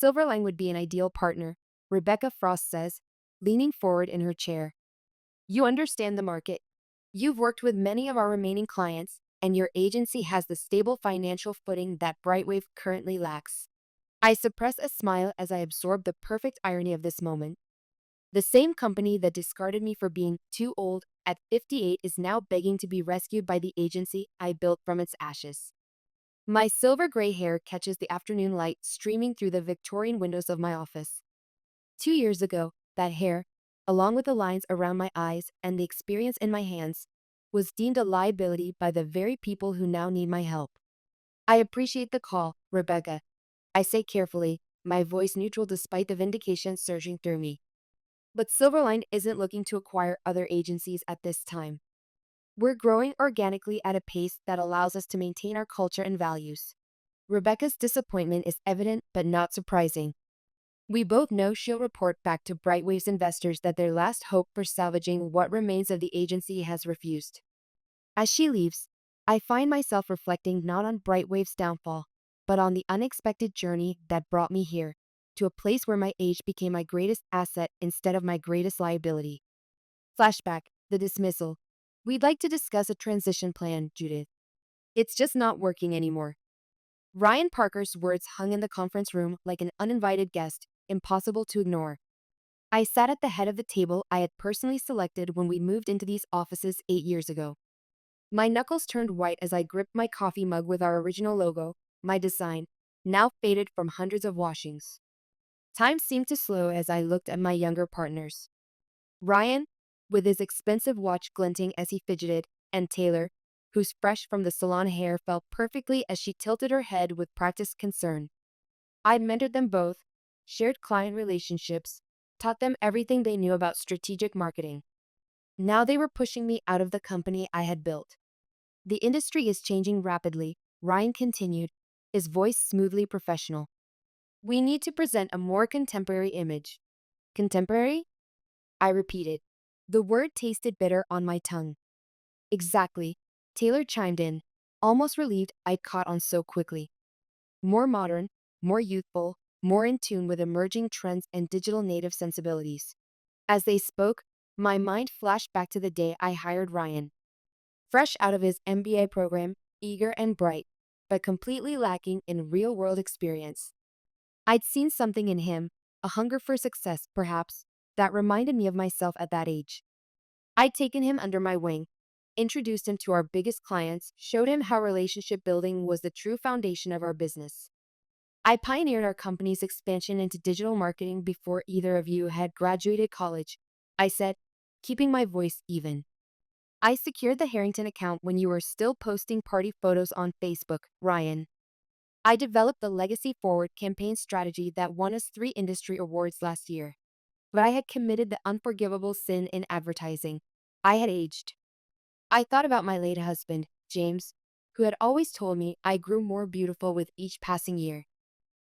Silverline would be an ideal partner, Rebecca Frost says, leaning forward in her chair. You understand the market. You've worked with many of our remaining clients, and your agency has the stable financial footing that Brightwave currently lacks. I suppress a smile as I absorb the perfect irony of this moment. The same company that discarded me for being too old at 58 is now begging to be rescued by the agency I built from its ashes. My silver gray hair catches the afternoon light streaming through the Victorian windows of my office. 2 years ago, that hair, along with the lines around my eyes and the experience in my hands, was deemed a liability by the very people who now need my help. I appreciate the call, Rebecca. I say carefully, my voice neutral despite the vindication surging through me. But Silverline isn't looking to acquire other agencies at this time. We're growing organically at a pace that allows us to maintain our culture and values. Rebecca's disappointment is evident but not surprising. We both know she'll report back to Brightwave's investors that their last hope for salvaging what remains of the agency has refused. As she leaves, I find myself reflecting not on Brightwave's downfall, but on the unexpected journey that brought me here, to a place where my age became my greatest asset instead of my greatest liability. Flashback, the dismissal. We'd like to discuss a transition plan, Judith. It's just not working anymore. Ryan Parker's words hung in the conference room like an uninvited guest, impossible to ignore. I sat at the head of the table I had personally selected when we moved into these offices 8 years ago. My knuckles turned white as I gripped my coffee mug with our original logo, my design, now faded from hundreds of washings. Time seemed to slow as I looked at my younger partners. Ryan, with his expensive watch glinting as he fidgeted, and Taylor, whose fresh from the salon hair fell perfectly as she tilted her head with practiced concern. I'd mentored them both, shared client relationships, taught them everything they knew about strategic marketing. Now they were pushing me out of the company I had built. The industry is changing rapidly, Ryan continued, his voice smoothly professional. We need to present a more contemporary image. Contemporary? I repeated. The word tasted bitter on my tongue. Exactly, Taylor chimed in, almost relieved I'd caught on so quickly. More modern, more youthful, more in tune with emerging trends and digital native sensibilities. As they spoke, my mind flashed back to the day I hired Ryan. Fresh out of his MBA program, eager and bright, but completely lacking in real-world experience. I'd seen something in him, a hunger for success, perhaps, that reminded me of myself at that age. I'd taken him under my wing, introduced him to our biggest clients, showed him how relationship building was the true foundation of our business. I pioneered our company's expansion into digital marketing before either of you had graduated college, I said, keeping my voice even. I secured the Harrington account when you were still posting party photos on Facebook, Ryan. I developed the Legacy Forward campaign strategy that won us 3 industry awards last year. But I had committed the unforgivable sin in advertising. I had aged. I thought about my late husband, James, who had always told me I grew more beautiful with each passing year.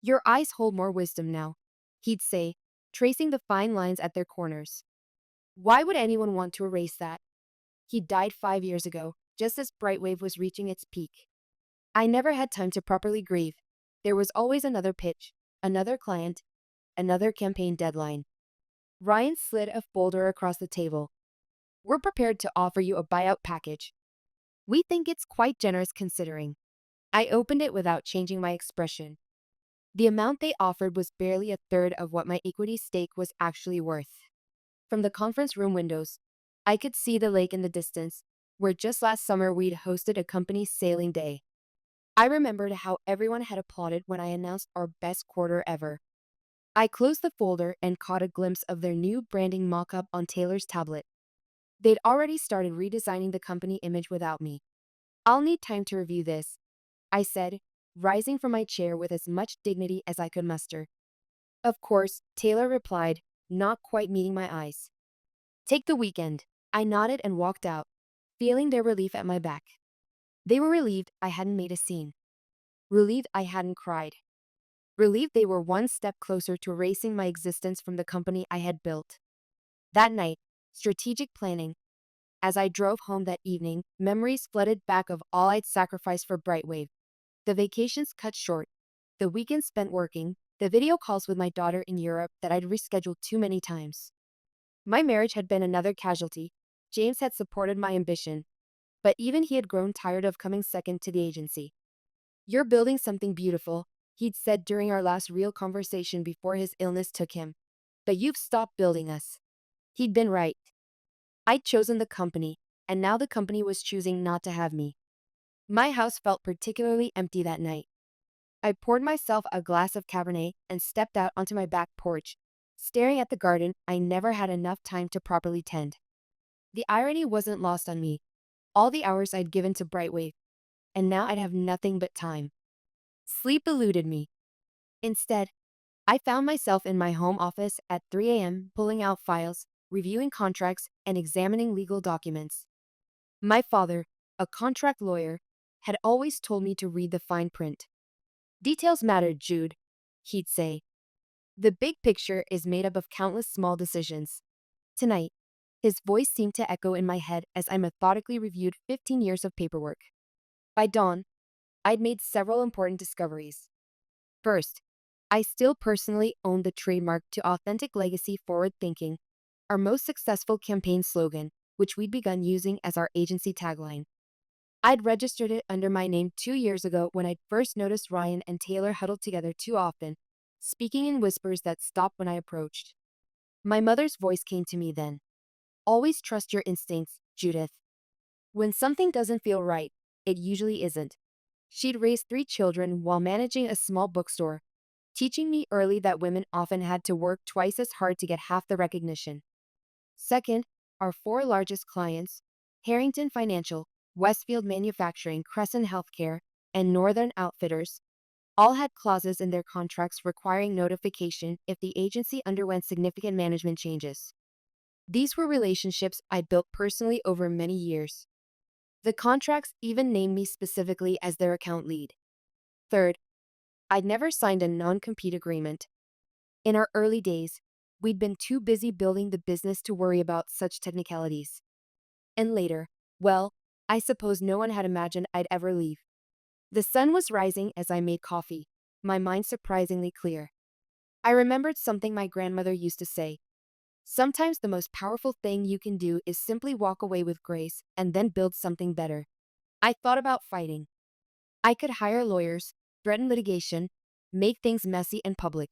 Your eyes hold more wisdom now, he'd say, tracing the fine lines at their corners. Why would anyone want to erase that? He died 5 years ago, just as Brightwave was reaching its peak. I never had time to properly grieve. There was always another pitch, another client, another campaign deadline. Ryan slid a folder across the table. We're prepared to offer you a buyout package. We think it's quite generous considering. I opened it without changing my expression. The amount they offered was barely a third of what my equity stake was actually worth. From the conference room windows, I could see the lake in the distance, where just last summer we'd hosted a company sailing day. I remembered how everyone had applauded when I announced our best quarter ever. I closed the folder and caught a glimpse of their new branding mock-up on Taylor's tablet. They'd already started redesigning the company image without me. I'll need time to review this, I said, rising from my chair with as much dignity as I could muster. Of course, Taylor replied, not quite meeting my eyes. Take the weekend. I nodded and walked out, feeling their relief at my back. They were relieved I hadn't made a scene. Relieved I hadn't cried. Relieved they were one step closer to erasing my existence from the company I had built. That night, strategic planning. As I drove home that evening, memories flooded back of all I'd sacrificed for Brightwave. The vacations cut short, the weekends spent working, the video calls with my daughter in Europe that I'd rescheduled too many times. My marriage had been another casualty. James had supported my ambition, but even he had grown tired of coming second to the agency. "You're building something beautiful," he'd said during our last real conversation before his illness took him. "But you've stopped building us." He'd been right. I'd chosen the company, and now the company was choosing not to have me. My house felt particularly empty that night. I poured myself a glass of Cabernet and stepped out onto my back porch, staring at the garden I never had enough time to properly tend. The irony wasn't lost on me. All the hours I'd given to Brightwave, and now I'd have nothing but time. Sleep eluded me. Instead, I found myself in my home office at 3 a.m. pulling out files, reviewing contracts, and examining legal documents. My father, a contract lawyer, had always told me to read the fine print. "Details matter, Jude," he'd say. "The big picture is made up of countless small decisions." Tonight, his voice seemed to echo in my head as I methodically reviewed 15 years of paperwork. By dawn, I'd made several important discoveries. First, I still personally owned the trademark to Authentic Legacy Forward Thinking, our most successful campaign slogan, which we'd begun using as our agency tagline. I'd registered it under my name 2 years ago when I'd first noticed Ryan and Taylor huddled together too often, speaking in whispers that stopped when I approached. My mother's voice came to me then. "Always trust your instincts, Judith. When something doesn't feel right, it usually isn't." She'd raised 3 children while managing a small bookstore, teaching me early that women often had to work twice as hard to get half the recognition. Second, our 4 largest clients, Harrington Financial, Westfield Manufacturing, Crescent Healthcare, and Northern Outfitters, all had clauses in their contracts requiring notification if the agency underwent significant management changes. These were relationships I'd built personally over many years. The contracts even named me specifically as their account lead. Third, I'd never signed a non-compete agreement. In our early days, we'd been too busy building the business to worry about such technicalities. And later, well, I suppose no one had imagined I'd ever leave. The sun was rising as I made coffee, my mind surprisingly clear. I remembered something my grandmother used to say. "Sometimes the most powerful thing you can do is simply walk away with grace and then build something better." I thought about fighting. I could hire lawyers, threaten litigation, make things messy and public.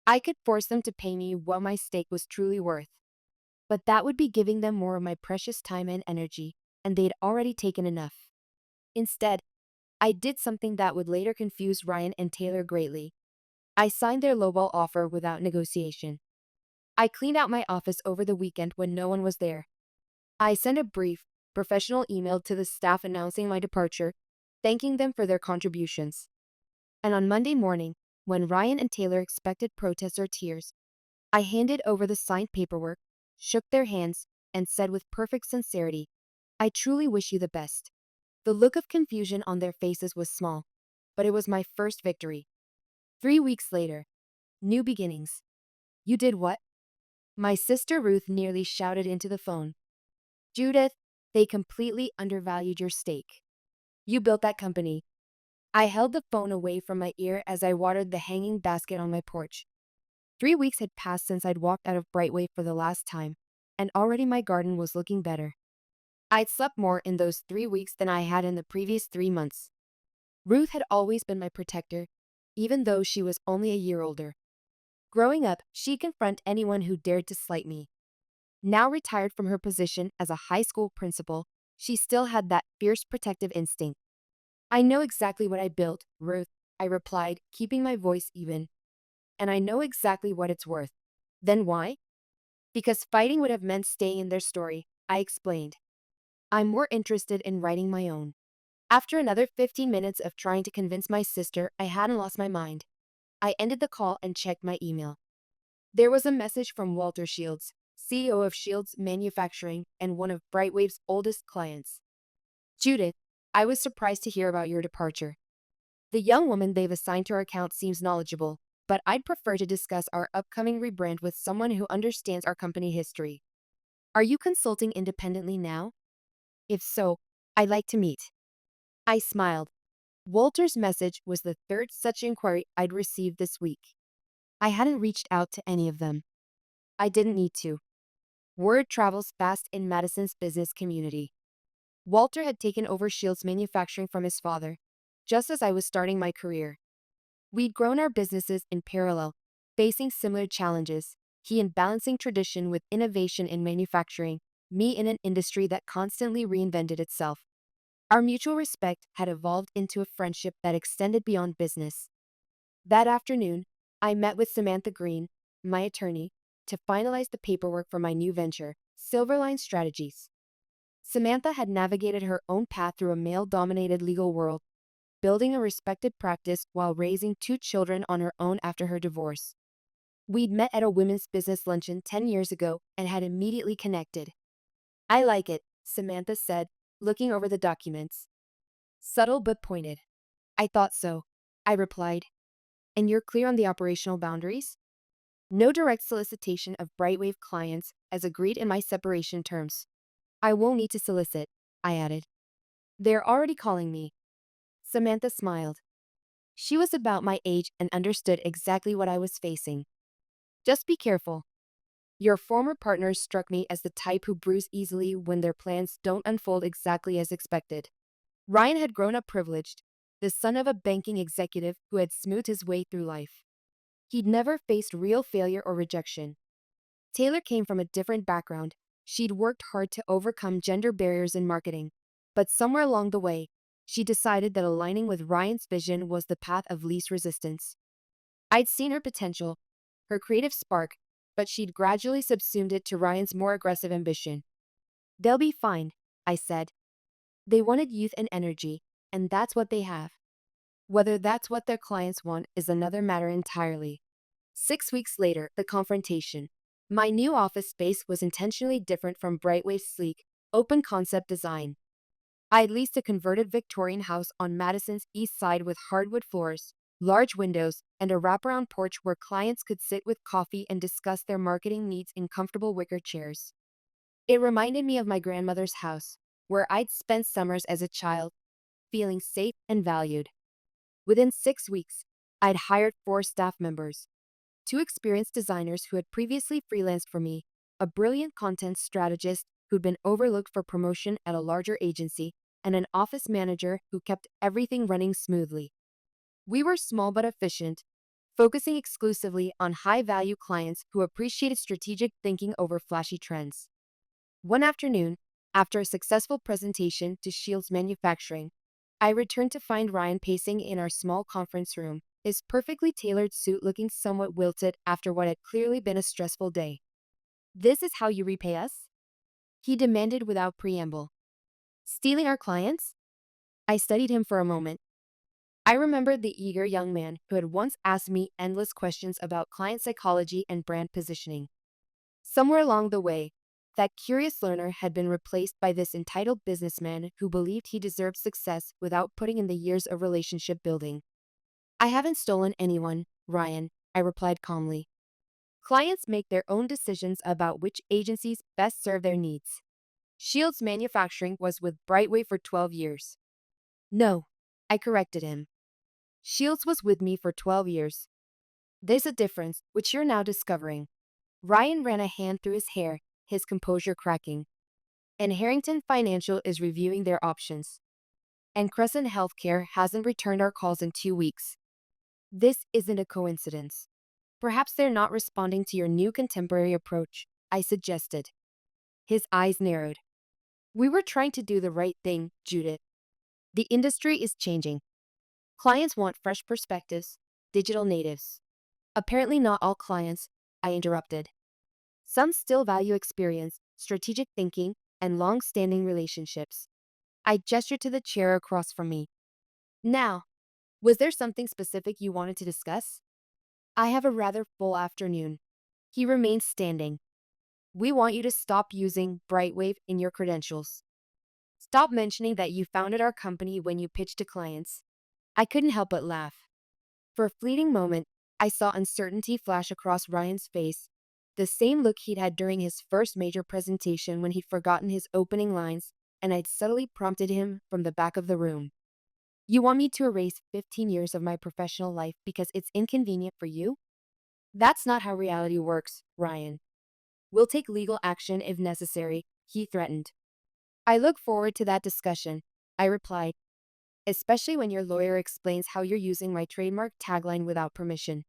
I could force them to pay me what my stake was truly worth. But that would be giving them more of my precious time and energy, and they'd already taken enough. Instead, I did something that would later confuse Ryan and Taylor greatly. I signed their lowball offer without negotiation. I cleaned out my office over the weekend when no one was there. I sent a brief, professional email to the staff announcing my departure, thanking them for their contributions. And on Monday morning, when Ryan and Taylor expected protests or tears, I handed over the signed paperwork, shook their hands, and said with perfect sincerity, "I truly wish you the best." The look of confusion on their faces was small, but it was my first victory. 3 weeks later, new beginnings. "You did what?" My sister Ruth nearly shouted into the phone. "Judith, they completely undervalued your stake. You built that company." I held the phone away from my ear as I watered the hanging basket on my porch. 3 weeks had passed since I'd walked out of Brightway for the last time, and already my garden was looking better. I'd slept more in those 3 weeks than I had in the previous 3 months. Ruth had always been my protector, even though she was only a year older. Growing up, she'd confront anyone who dared to slight me. Now retired from her position as a high school principal, she still had that fierce protective instinct. "I know exactly what I built, Ruth," I replied, keeping my voice even. "And I know exactly what it's worth." "Then why?" "Because fighting would have meant staying in their story," I explained. "I'm more interested in writing my own." After another 15 minutes of trying to convince my sister I hadn't lost my mind, I ended the call and checked my email. There was a message from Walter Shields, CEO of Shields Manufacturing and one of Brightwave's oldest clients. "Judith, I was surprised to hear about your departure. The young woman they've assigned to our account seems knowledgeable, but I'd prefer to discuss our upcoming rebrand with someone who understands our company history. Are you consulting independently now? If so, I'd like to meet." I smiled. Walter's message was the third such inquiry I'd received this week. I hadn't reached out to any of them. I didn't need to. Word travels fast in Madison's business community. Walter had taken over Shields manufacturing from his father, just as I was starting my career. We'd grown our businesses in parallel, facing similar challenges, he in balancing tradition with innovation in manufacturing, me in an industry that constantly reinvented itself. Our mutual respect had evolved into a friendship that extended beyond business. That afternoon, I met with Samantha Green, my attorney, to finalize the paperwork for my new venture, Silverline Strategies. Samantha had navigated her own path through a male-dominated legal world, building a respected practice while raising two children on her own after her divorce. We'd met at a women's business luncheon 10 years ago and had immediately connected. I like it, Samantha said, looking over the documents. Subtle but pointed. I thought so, I replied. And you're clear on the operational boundaries? No direct solicitation of Brightwave clients as agreed in my separation terms. I won't need to solicit, I added. They're already calling me. Samantha smiled. She was about my age and understood exactly what I was facing. Just be careful. Your former partners struck me as the type who bruise easily when their plans don't unfold exactly as expected. Ryan had grown up privileged, the son of a banking executive who had smoothed his way through life. He'd never faced real failure or rejection. Taylor came from a different background. She'd worked hard to overcome gender barriers in marketing. But somewhere along the way, she decided that aligning with Ryan's vision was the path of least resistance. I'd seen her potential, her creative spark, but she'd gradually subsumed it to Ryan's more aggressive ambition. They'll be fine, I said. They wanted youth and energy, and that's what they have. Whether that's what their clients want is another matter entirely. 6 weeks later, the confrontation. My new office space was intentionally different from Brightwave's sleek, open-concept design. I leased a converted Victorian house on Madison's east side with hardwood floors, large windows, and a wraparound porch where clients could sit with coffee and discuss their marketing needs in comfortable wicker chairs. It reminded me of my grandmother's house, where I'd spent summers as a child, feeling safe and valued. Within 6 weeks, I'd hired 4 staff members, 2 experienced designers who had previously freelanced for me, a brilliant content strategist who'd been overlooked for promotion at a larger agency, and an office manager who kept everything running smoothly. We were small but efficient, focusing exclusively on high-value clients who appreciated strategic thinking over flashy trends. One afternoon, after a successful presentation to Shields Manufacturing, I returned to find Ryan pacing in our small conference room, his perfectly tailored suit looking somewhat wilted after what had clearly been a stressful day. "This is how you repay us?" he demanded without preamble. "Stealing our clients?" I studied him for a moment. I remembered the eager young man who had once asked me endless questions about client psychology and brand positioning. Somewhere along the way, that curious learner had been replaced by this entitled businessman who believed he deserved success without putting in the years of relationship building. "I haven't stolen anyone, Ryan," I replied calmly. "Clients make their own decisions about which agencies best serve their needs. Shields Manufacturing was with Brightway for 12 years. No, I corrected him. Shields was with me for 12 years. There's a difference, which you're now discovering." Ryan ran a hand through his hair, his composure cracking. "And Harrington Financial is reviewing their options. And Crescent Healthcare hasn't returned our calls in 2 weeks. This isn't a coincidence. Perhaps they're not responding to your new contemporary approach," I suggested. His eyes narrowed. "We were trying to do the right thing, Judith. The industry is changing. Clients want fresh perspectives, digital natives." "Apparently not all clients," I interrupted. "Some still value experience, strategic thinking, and long-standing relationships." I gestured to the chair across from me. "Now, was there something specific you wanted to discuss?" "I have a rather full afternoon." He remained standing. "We want you to stop using Brightwave in your credentials. Stop mentioning that you founded our company when you pitch to clients." I couldn't help but laugh. For a fleeting moment, I saw uncertainty flash across Ryan's face, the same look he'd had during his first major presentation when he'd forgotten his opening lines, and I'd subtly prompted him from the back of the room. "You want me to erase 15 years of my professional life because it's inconvenient for you?" That's not how reality works, Ryan. We'll take legal action if necessary, he threatened. I look forward to that discussion, I replied, especially when your lawyer explains how you're using my trademark tagline without permission.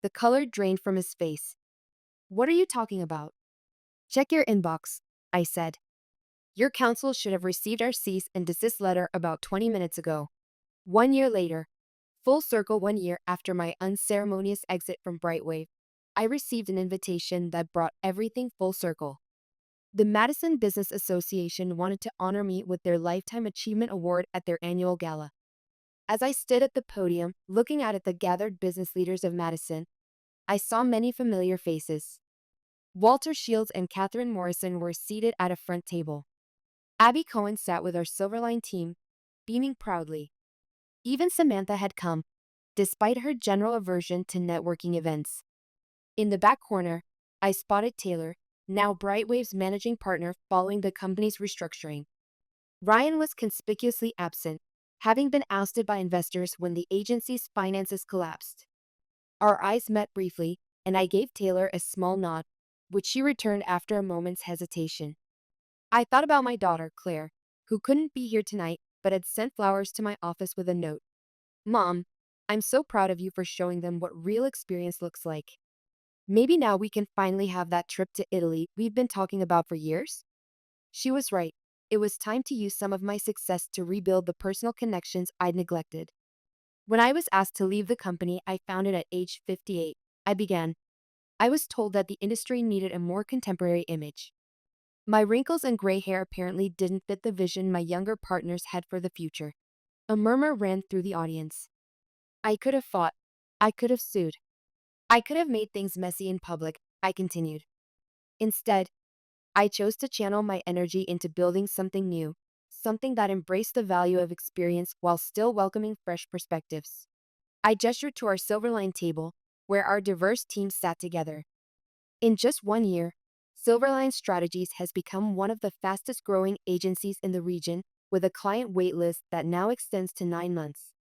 The color drained from his face. What are you talking about? Check your inbox, I said. Your counsel should have received our cease and desist letter about 20 minutes ago. 1 year later, full circle 1 year after my unceremonious exit from Brightwave, I received an invitation that brought everything full circle. The Madison Business Association wanted to honor me with their Lifetime Achievement Award at their annual gala. As I stood at the podium, looking out at the gathered business leaders of Madison, I saw many familiar faces. Walter Shields and Catherine Morrison were seated at a front table. Abby Cohen sat with our Silverline team, beaming proudly. Even Samantha had come, despite her general aversion to networking events. In the back corner, I spotted Taylor, now Brightwave's managing partner following the company's restructuring. Ryan was conspicuously absent, having been ousted by investors when the agency's finances collapsed. Our eyes met briefly, and I gave Taylor a small nod, which she returned after a moment's hesitation. I thought about my daughter, Claire, who couldn't be here tonight but had sent flowers to my office with a note. Mom, I'm so proud of you for showing them what real experience looks like. Maybe now we can finally have that trip to Italy we've been talking about for years? She was right. It was time to use some of my success to rebuild the personal connections I'd neglected. When I was asked to leave the company I founded at age 58, I began. I was told that the industry needed a more contemporary image. My wrinkles and gray hair apparently didn't fit the vision my younger partners had for the future. A murmur ran through the audience. I could have fought. I could have sued. I could have made things messy in public, I continued. Instead, I chose to channel my energy into building something new, something that embraced the value of experience while still welcoming fresh perspectives. I gestured to our Silverline table, where our diverse teams sat together. In just 1 year, Silverline Strategies has become one of the fastest growing agencies in the region, with a client waitlist that now extends to 9 months.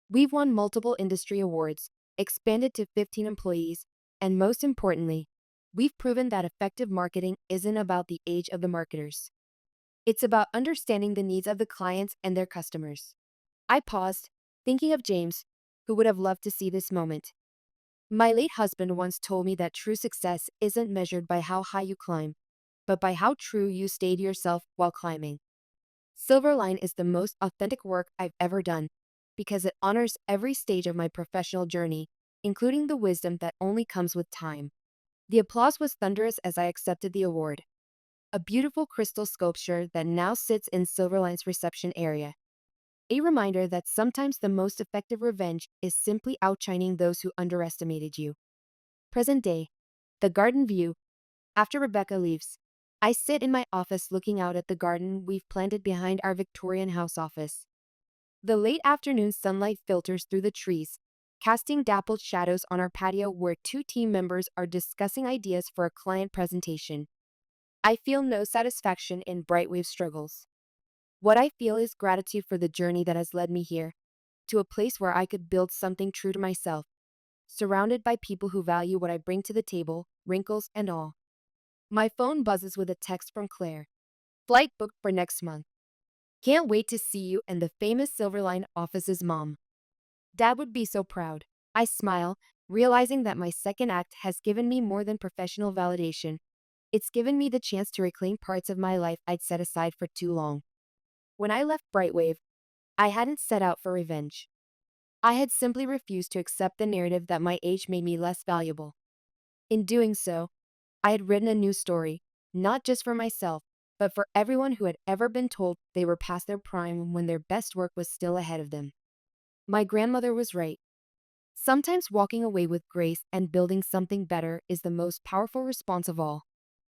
We've won multiple industry awards, expanded to 15 employees, and most importantly, we've proven that effective marketing isn't about the age of the marketers. It's about understanding the needs of the clients and their customers. I paused, thinking of James, who would have loved to see this moment. My late husband once told me that true success isn't measured by how high you climb, but by how true you stay to yourself while climbing. Silverline is the most authentic work I've ever done, because it honors every stage of my professional journey, including the wisdom that only comes with time. The applause was thunderous as I accepted the award, a beautiful crystal sculpture that now sits in Silverline's reception area. A reminder that sometimes the most effective revenge is simply outshining those who underestimated you. Present day, the garden view. After Rebecca leaves, I sit in my office looking out at the garden we've planted behind our Victorian house office. The late afternoon sunlight filters through the trees, casting dappled shadows on our patio where two team members are discussing ideas for a client presentation. I feel no satisfaction in Brightwave's struggles. What I feel is gratitude for the journey that has led me here, to a place where I could build something true to myself, surrounded by people who value what I bring to the table, wrinkles and all. My phone buzzes with a text from Claire. Flight booked for next month. Can't wait to see you and the famous Silverline office's mom. Dad would be so proud. I smile, realizing that my second act has given me more than professional validation. It's given me the chance to reclaim parts of my life I'd set aside for too long. When I left Brightwave, I hadn't set out for revenge. I had simply refused to accept the narrative that my age made me less valuable. In doing so, I had written a new story, not just for myself, but for everyone who had ever been told they were past their prime when their best work was still ahead of them. My grandmother was right. Sometimes walking away with grace and building something better is the most powerful response of all.